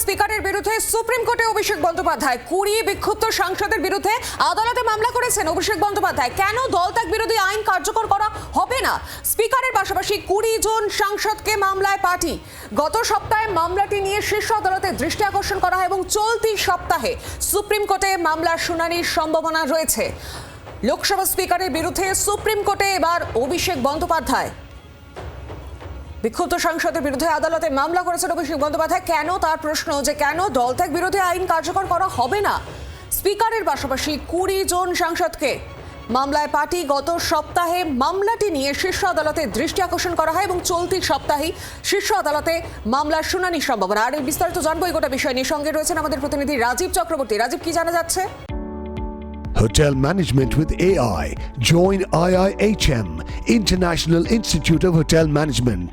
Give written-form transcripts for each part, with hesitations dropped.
স্পিকারের বিরুদ্ধে সুপ্রিম কোর্টে অভিষেক বন্দ্যোপাধ্যায় 20 বিক্ষুব্ধ সাংসদের বিরুদ্ধে আদালতে মামলা করেছেন অভিষেক বন্দ্যোপাধ্যায়। কেন দলত্যাগ বিরোধী আইন কার্যকর করা হবে না? স্পিকারের পাশাপাশি 20 জন সাংসদকে মামলায় পার্টি। গত সপ্তাহে মামলাটি নিয়ে শীর্ষ আদালতের দৃষ্টি আকর্ষণ করা হয় এবং চলতি সপ্তাহে সুপ্রিম কোর্টে মামলার শুনানির সম্ভাবনা রয়েছে। লোকসভা স্পিকারের বিরুদ্ধে সুপ্রিম কোর্টে এবার অভিষেক বন্দ্যোপাধ্যায়। বিক্ষুব্ধ সাংসদের বিরুদ্ধে আদালতে মামলা করেছেন অভিষেক বন্দ্যোপাধ্যায়। কেন, তার প্রশ্ন যে কেন দলত্যাগ বিরোধী আইন কার্যকর করা হবে না? স্পিকারের পাশাপাশি 20 জন সাংসদকে মামলায় পার্টি। গত সপ্তাহে মামলাটি নিয়ে শীর্ষ আদালতে দৃষ্টি আকর্ষণ করা হয় এবং চলতি সপ্তাহেই শীর্ষ আদালতে মামলার শুনানির সম্ভাবনা। আর বিস্তারিত জানবো এই গোটা বিষয় নিয়ে। সঙ্গে রয়েছেন আমাদের প্রতিনিধি রাজীব চক্রবর্তী। রাজীব, কি জানা যাচ্ছে? Hotel Management with AI. Join IIHM, International Institute of Hotel Management.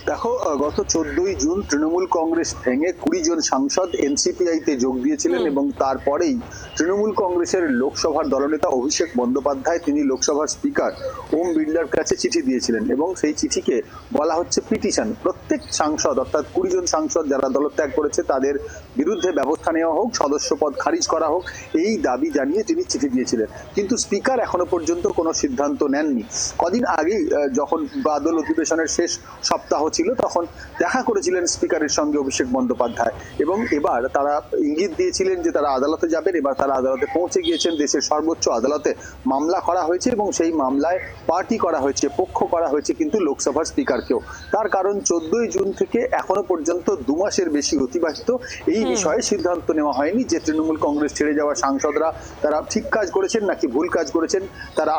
দেখো, গত 14ই জুন তৃণমূল কংগ্রেস ভেঙে 20 জন সাংসদ এনসিপিআইতে যোগ দিয়েছিলেন এবং তারপরেই তৃণমূল কংগ্রেসের লোকসভার দলনেতা অভিষেক বন্দ্যোপাধ্যায় তিনি লোকসভার স্পিকার ওম বিড়লার কাছে চিঠি দিয়েছিলেন এবং সেই চিঠিকে বলা হচ্ছে পিটিশন। প্রত্যেক সাংসদ অর্থাৎ 20 জন সাংসদ যারা দলত্যাগ করেছে তাদের বিরুদ্ধে ব্যবস্থা নেওয়া হোক, সদস্য পদ খারিজ করা হোক, এই দাবি জানিয়ে তিনি চিঠি দিয়েছিলেন। কিন্তু স্পিকার এখনো পর্যন্ত কোনো সিদ্ধান্ত নেননি। কদিন আগেই যখন বাদল অধিবেশনের শেষ সপ্তাহ ছিল তখন দেখা করেছিলেন স্পিকারের সঙ্গে অভিষেক বন্দ্যোপাধ্যায় এবং এবার তারা ইঙ্গিত দিয়েছিলেন যে তারা আদালতে যাবেন। এবার তারা আদালতে পৌঁছে গিয়েছেন। দেশের সর্বোচ্চ আদালতে মামলা করা হয়েছে এবং সেই মামলায় পার্টি করা হয়েছে, পক্ষ করা হয়েছে কিন্তু লোকসভার স্পিকারকেও। তার কারণ 14ই জুন থেকে এখনো পর্যন্ত 2 মাসের বেশি অতিবাহিত। এই বিষয়ে সিদ্ধান্ত নেওয়া হয়নি যে তৃণমূল কংগ্রেস ছেড়ে যাওয়া সাংসদরা তারা ঠিক কাজ করেছেন নাকি ভুল কাজ করেছেন, তারা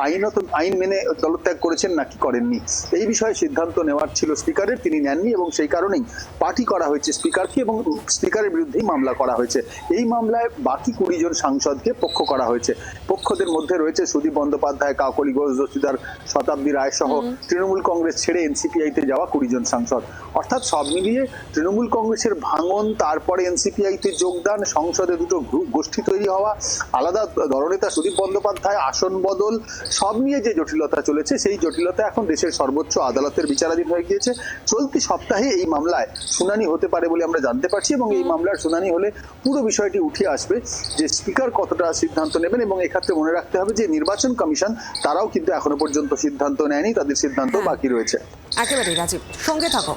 আইন মেনে দলত্যাগ করেছেন নাকি করেননি। এই বিষয়ে সিদ্ধান্ত নেওয়ার ছিল স্পিকারের, তিনি নেননি এবং সেই কারণেই পার্টি করা হয়েছে স্পিকারকে এবং স্পিকারের বিরুদ্ধেই মামলা করা হয়েছে। এই মামলায় বাকি 20 জন সাংসদকে পক্ষ করা হয়েছে। পক্ষদের মধ্যে রয়েছে সুদীপ বন্দ্যোপাধ্যায়, কাকলি ঘোষ দস্তিদার, শতাব্দী রায় সহ তৃণমূল কংগ্রেস ছেড়ে এনসিপিআইতে যাওয়া 20 জন সাংসদ। অর্থাৎ সব মিলিয়ে তৃণমূল কংগ্রেসের ভাঙন, তারপরে এনসিপিআইতে যোগদান, সংসদে দুটো গোষ্ঠী তৈরি হওয়া, আলাদা দলনেতা সুদীপ বন্দ্যোপাধ্যায়, আসন বদল, সব নিয়ে যে জটিলতা চলেছে সেই জটিলতা এখন দেশের সর্বোচ্চ আদালতের বিচারাধীন হয়ে গিয়েছে। চলতি সপ্তাহে এই মামলায় শুনানি হতে পারে বলে আমরা জানতে পারছি এবং এই মামলার শুনানি হলে পুরো বিষয়টি উঠে আসবে যে স্পিকার কতটা সিদ্ধান্ত নেবেন। এবং এক্ষেত্রে মনে রাখতে হবে যে নির্বাচন কমিশন তারাও কিন্তু এখনো পর্যন্ত সিদ্ধান্ত নেয়নি, তাদের সিদ্ধান্ত বাকি রয়েছে। একেবারে রাজীব, সঙ্গে থাকো।